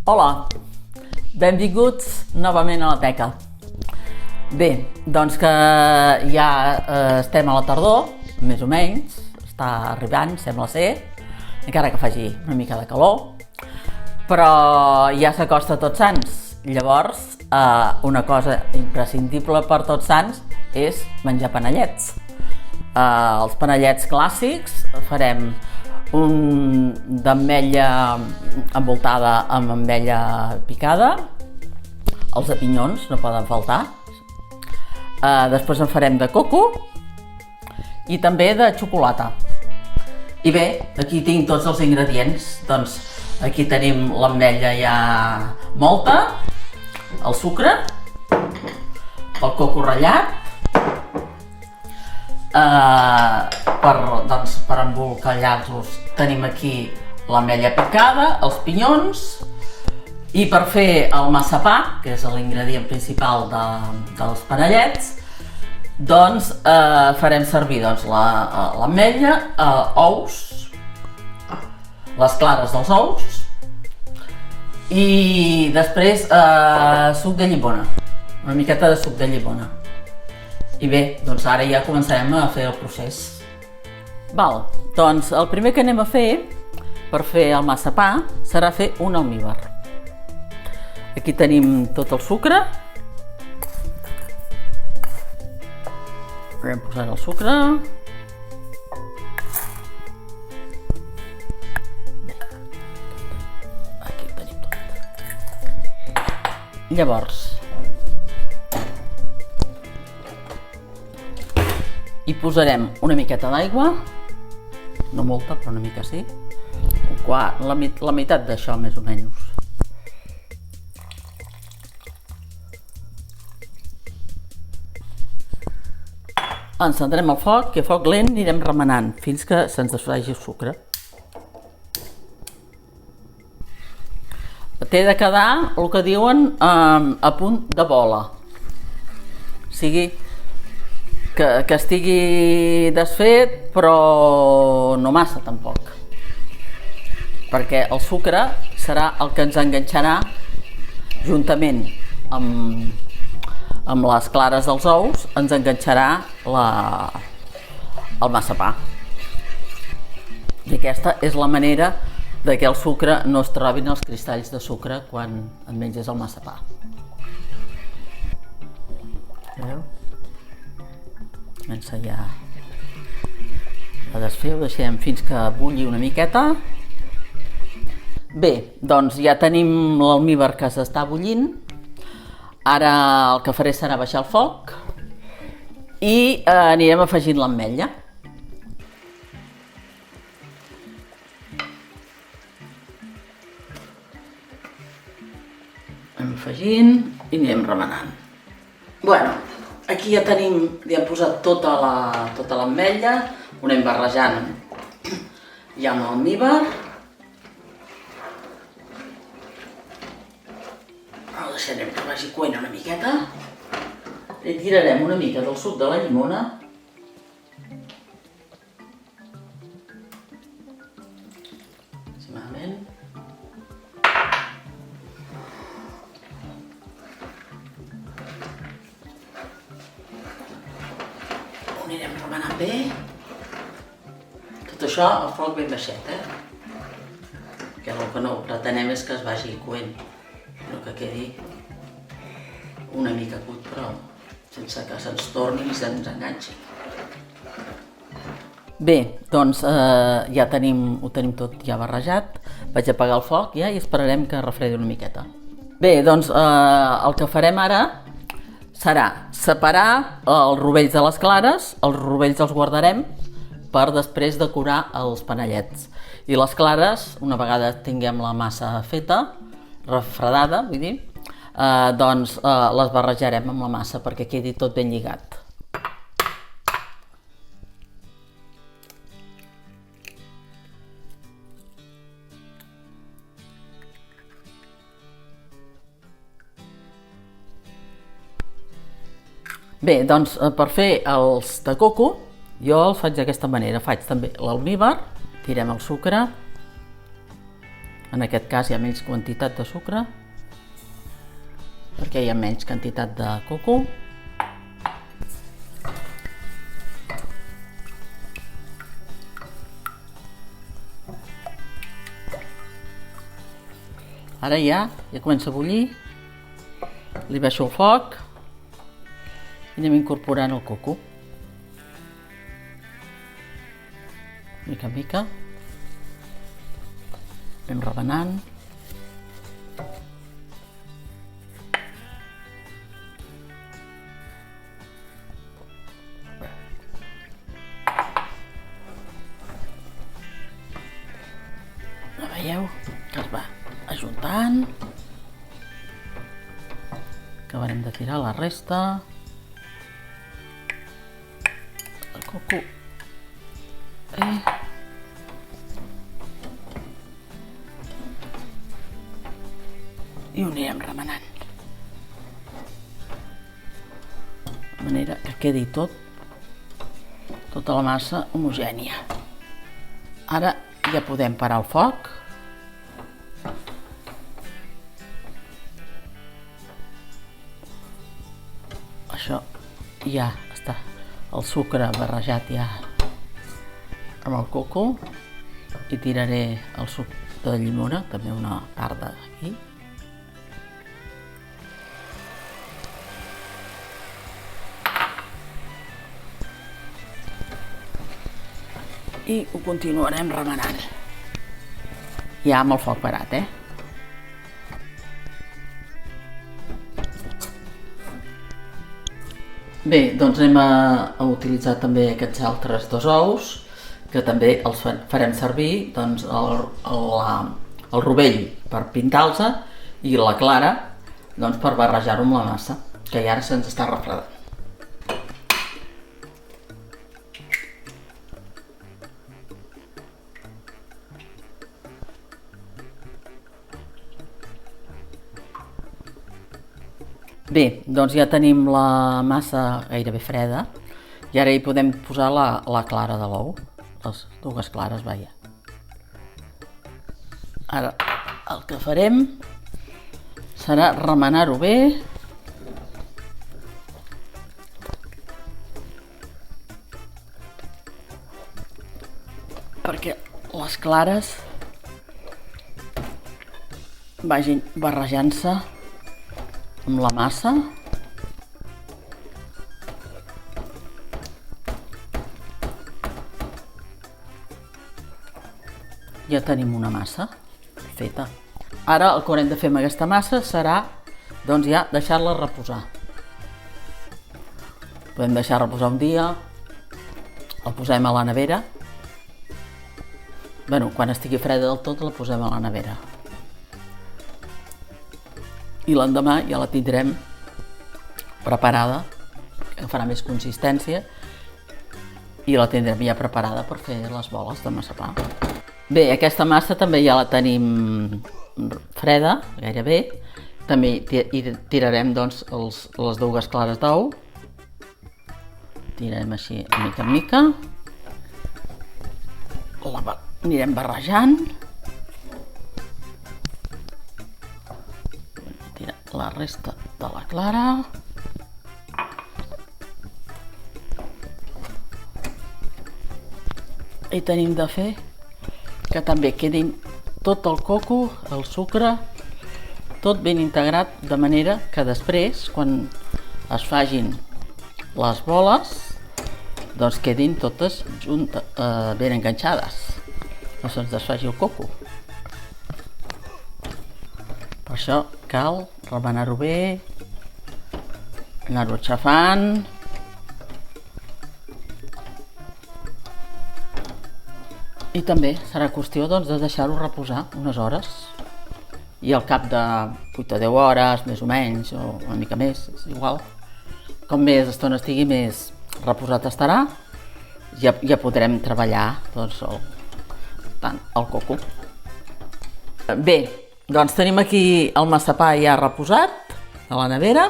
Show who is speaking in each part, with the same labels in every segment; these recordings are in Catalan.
Speaker 1: Hola, benvinguts novament a la teca. Bé, doncs que ja estem a la tardor, més o menys, està arribant, sembla ser, encara que faci una mica de calor, però ja s'acosta Tots Sants. Llavors, una cosa imprescindible per Tots Sants és menjar panellets. Els panellets clàssics farem un d'ametlla envoltada amb ametlla picada, els de pinyons no poden faltar, després en farem de coco i també de xocolata. I bé, aquí tinc tots els ingredients, doncs aquí tenim l'ametlla ja molta, el sucre, el coco ratllat, per embolcallar-los tenim aquí l'ametlla picada, els pinyons, i per fer el massapà, que és l'ingredient principal dels panellets, doncs farem servir l'ametlla, ous, les clares dels ous i després suc de llimona, una miqueta de suc de llimona. I bé, doncs ara ja començarem a fer el procés. Val, doncs el primer que anem a fer, per fer el massapà, serà fer un almívar. Aquí tenim tot el sucre. Hem posat el sucre. Aquí ho tenim tot. Llavors, hi posarem una miqueta d'aigua, no molta, però una mica sí, la meitat d'això més o menys. Encendrem el foc i a foc lent anirem remenant fins que se'ns desfaci el sucre. Té de quedar el que diuen a punt de bola, o sigui, que estigui desfet, però no massa tampoc, perquè el sucre serà el que ens enganxarà juntament amb les clares dels ous, ens enganxarà el massapà. I aquesta és la manera de que el sucre no es trobin els cristalls de sucre quan et menges el massapà. Veieu? Comença ja a desfer, ho deixem fins que bulli una miqueta. Bé, doncs ja tenim l'almívar que s'està bullint. Ara el que faré serà baixar el foc i anirem afegint l'ametlla. Anem afegint i anirem remenant. Bueno, aquí ja tenim, ja hem posat tota l'ametlla, ho anem barrejant ja amb l'almívar. El deixarem que vagi coent una miqueta. Li tirarem una mica del suc de la llimona. Aproximadament. Anirem remenant bé. Tot això a foc ben baixet, perquè el que no pretenem és que es vagi coent, sinó que quedi una mica cuit, però sense que se'ns torni i se'ns enganxi. Bé, doncs ja ho tenim tot ja barrejat. Vaig apagar el foc ja i esperarem que refredi una miqueta. Bé, doncs el que farem ara serà separar els rovells de les clares, els rovells els guardarem per després decorar els panellets. I les clares, una vegada tinguem la massa feta, refredada, vull dir, doncs les barrejarem amb la massa perquè quedi tot ben lligat. Bé, doncs per fer els de coco jo els faig d'aquesta manera. Faig també l'almívar, tirem el sucre, En aquest cas hi ha menys quantitat de sucre, perquè hi ha menys quantitat de coco. Ara ja comença a bullir, li baixo el foc i anem incorporant el coco. Mica en mica, anem remenant. Veieu que es va ajuntant. Acabarem de tirar la resta. El coco. I ho anirem remenant. De manera que quedi tota la massa homogènia. Ara ja podem parar el foc. Això ja està, el sucre barrejat ja amb el coco, i tiraré el suc de llimona, també una part d'aquí. I ho continuarem remenant. Ja amb el foc parat, Bé, doncs anem a utilitzar també aquests altres 2 ous, que també els farem servir, doncs, el rovell per pintar-los i la clara, doncs, per barrejar-ho amb la massa, que ja ara se'ns està refredant. Bé, doncs ja tenim la massa gairebé freda i ara hi podem posar la clara de l'ou, les 2 clares, vaja. Ara el que farem serà remenar-ho bé. Perquè les clares vagin barrejant-se amb la massa. Ja tenim una massa feta. Ara el que haurem de fer amb aquesta massa serà, doncs, ja deixar-la reposar. Podem deixar reposar un dia, el posem a la nevera. Bueno, quan estigui freda del tot la posem a la nevera. I l'endemà ja la tindrem preparada, que farà més consistència, i la tindrem ja preparada per fer les boles de massapà. Bé, aquesta massa també ja la tenim freda, gairebé. També hi tirarem, doncs, les 2 clares d'ou. Tirarem així, mica en mica. Anirem barrejant. La resta de la clara. I tenim de fer que també quedin tot el coco, el sucre, tot ben integrat, de manera que després, quan es facin les boles, doncs quedin totes juntes, ben enganxades. No se'ns desfaci el coco. Per això cal remenar-ho bé, anar-ho aixafant. I també serà qüestió, doncs, de deixar-ho reposar unes hores. I al cap de 8 o 10 hores, més o menys, o una mica més, és igual. Com més estona estigui, més reposat estarà. Ja podrem treballar, doncs, el coco. Bé, doncs tenim aquí el massapà ja reposat a la nevera.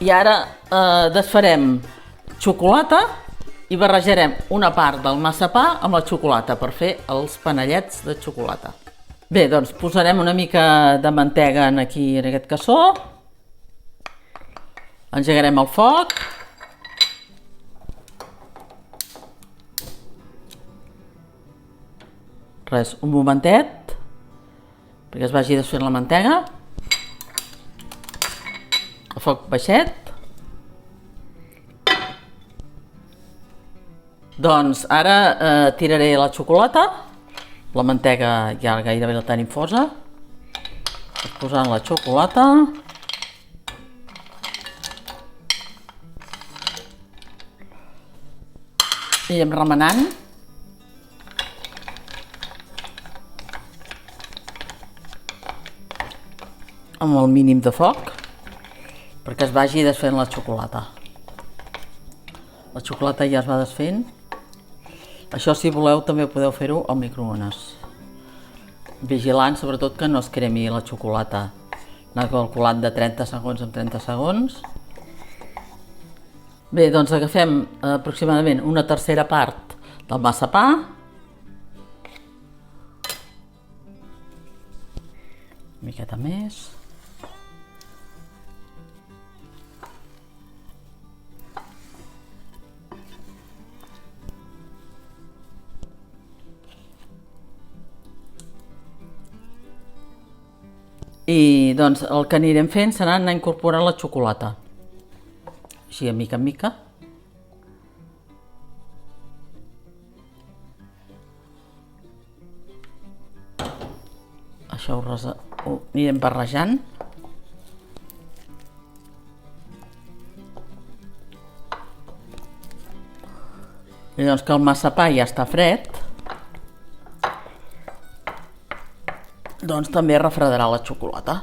Speaker 1: I ara desfarem xocolata i barrejarem una part del massapà amb la xocolata per fer els panellets de xocolata. Bé, doncs posarem una mica de mantega aquí en aquest cassó. Engegarem el foc. Res, un momentet, perquè es vagi desfent la mantega. A foc baixet. Doncs ara tiraré la xocolata. La mantega ja gairebé la tenim fosa. Posant la xocolata. I anem remenant. Amb el mínim de foc, perquè es vagi desfent la xocolata. La xocolata ja es va desfent. Això, si voleu, també podeu fer-ho al microones. Vigilant, sobretot, que no es cremi la xocolata. Anar calculant de 30 segons en 30 segons. Bé, doncs agafem aproximadament una tercera part del massapà. Una miqueta més. I doncs el que anirem fent serà anar incorporant la xocolata. Així, mica en mica. Això ho anirem barrejant. I doncs que el massapà ja està fred, doncs també refredarà la xocolata.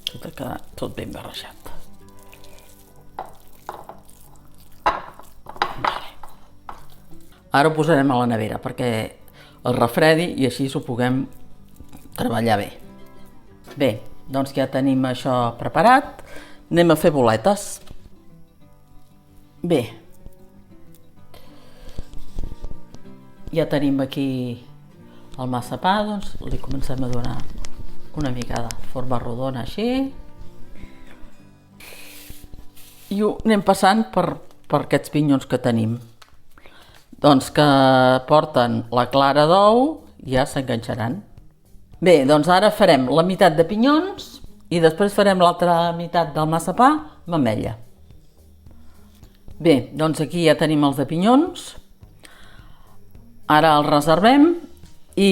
Speaker 1: Tot ha quedat tot ben barrejat. Ara ho posarem a la nevera perquè es refredi i així ho puguem treballar bé. Bé, doncs ja tenim això preparat. Anem a fer boletes. Bé, ja tenim aquí el massapà, doncs li comencem a donar una mica de forma rodona així. I ho anem passant per aquests pinyons que tenim. Doncs que porten la clara d'ou, ja s'enganxaran. Bé, doncs ara farem la meitat de pinyons i després farem l'altra meitat del massapà amb ametlla. Bé, doncs aquí ja tenim els de pinyons. Ara els reservem i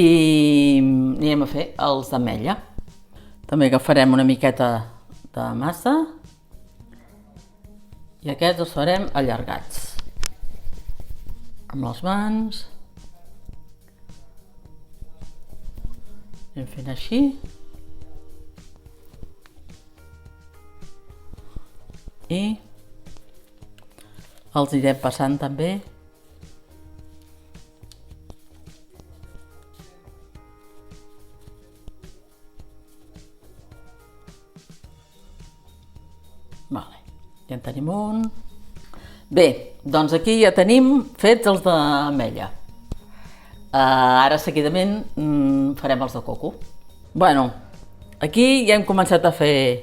Speaker 1: anirem a fer els d'ametlla. També agafarem una miqueta de massa i aquests els farem allargats. Amb les mans. Anem fent així. I els anirem passant també ja en tenim un. Bé, doncs aquí ja tenim fets els d'ametlla. Ara seguidament farem els de coco. Bueno, aquí ja hem començat a fer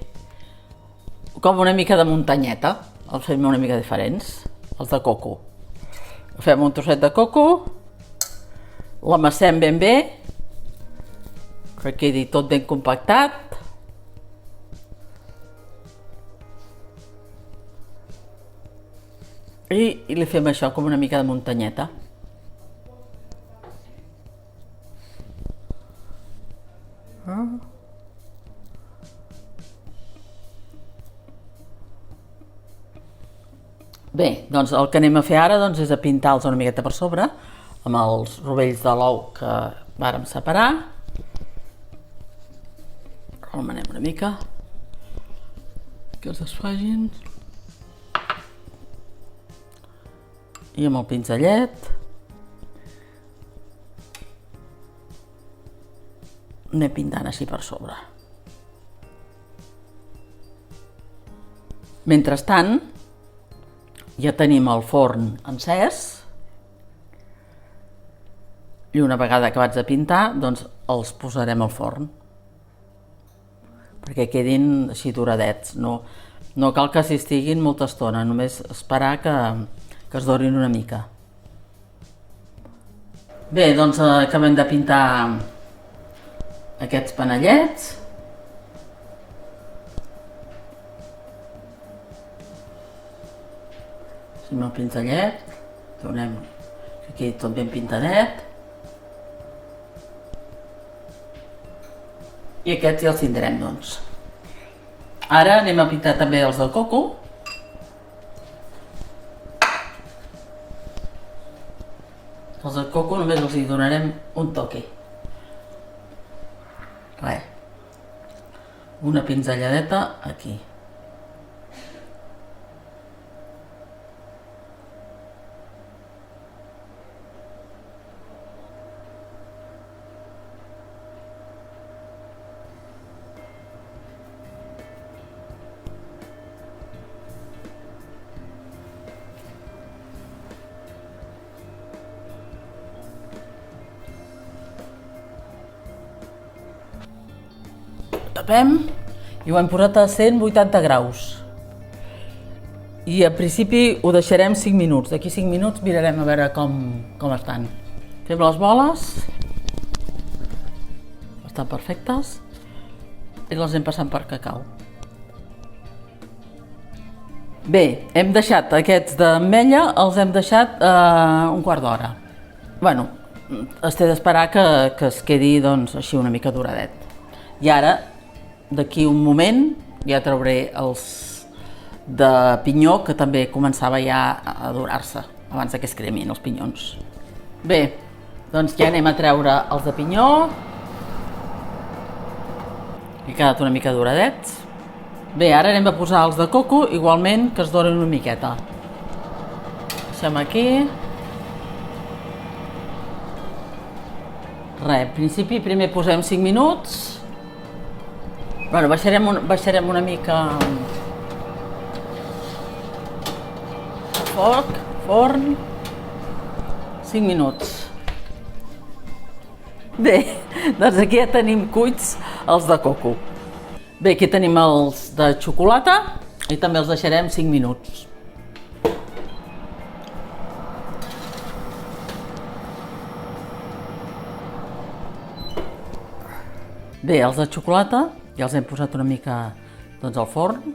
Speaker 1: com una mica de muntanyeta. Els fem una mica diferents, els de coco. Fem un trosset de coco, l'amassem ben bé, que quedi tot ben compactat. I li fem això com una mica de muntanyeta. Bé, doncs el que anem a fer ara és a pintar-los una miqueta per sobre amb els rovells de l'ou que vàrem separar. Remenem una mica que els desfagin. I amb el pinzellet anem pintant així per sobre. Mentrestant, ja tenim el forn encès i una vegada acabats de pintar, doncs els posarem al forn perquè quedin així doradets. No cal que s'hi estiguin molta estona, només esperar que es dorin una mica. Bé, doncs acabem de pintar aquests panellets. Amb el pinzellet, donem aquí tot ben pintadet. I aquests ja els tindrem, doncs. Ara anem a pintar també els del coco. Els del coco només els hi donarem un toque. Res. Una pinzelladeta aquí. Tapem i ho hem posat a 180 graus. I al principi ho deixarem 5 minuts. D'aquí 5 minuts mirarem a veure com estan. Fem les boles. Estan perfectes. I les hem passat per cacau. Bé, hem deixat aquests d'ametlla, els hem deixat un quart d'hora. Bueno, es té d'esperar que es quedi doncs, així una mica doradet. I ara, d'aquí un moment, ja trauré els de pinyó, que també començava ja a dorar-se, abans que es cremin els pinyons. Bé, doncs ja anem a treure els de pinyó. He quedat una mica doradets. Bé, ara anem a posar els de coco, igualment que es doren una miqueta. Deixem aquí. Res, en principi primer posem 5 minuts. Bueno, baixarem una mica el foc, forn, 5 minuts. Bé, doncs aquí ja tenim cuits els de coco. Bé, aquí tenim els de xocolata i també els deixarem 5 minuts. Bé, els de xocolata ja els hem posat una mica doncs, al forn.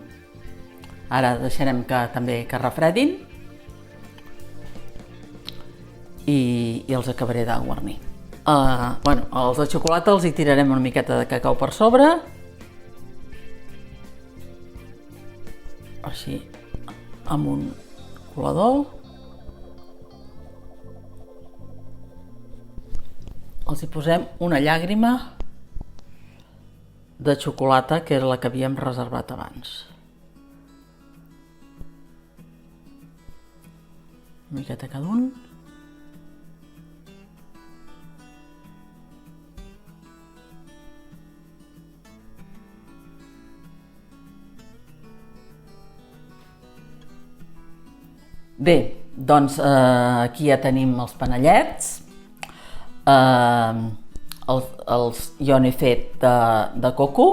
Speaker 1: Ara deixarem també que refredin i els acabaré de guarnir. Bueno, els de xocolata els hi tirarem una miqueta de cacau per sobre. Així, amb un colador. Els hi posem una llàgrima de xocolata, que era la que havíem reservat abans. Una miqueta cada un. Bé, doncs aquí ja tenim els panellets. Jo n'he fet de coco,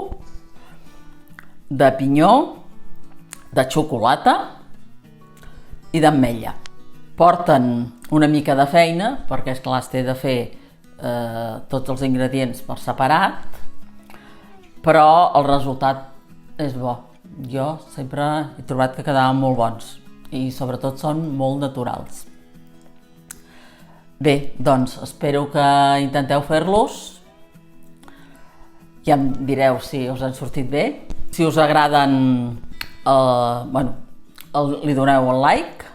Speaker 1: de pinyó, de xocolata i d'ametlla. Porten una mica de feina, perquè esclar es té de fer tots els ingredients per separat, però el resultat és bo. Jo sempre he trobat que quedaven molt bons i sobretot són molt naturals. Bé, doncs espero que intenteu fer-los. Ja em direu si us han sortit bé. Si us agraden, li doneu el like.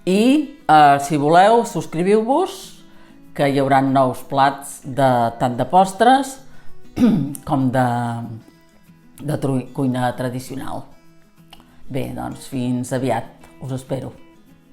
Speaker 1: I si voleu, subscriviu-vos, que hi haurà nous plats tant de postres com de cuina tradicional. Bé, doncs fins aviat, us espero.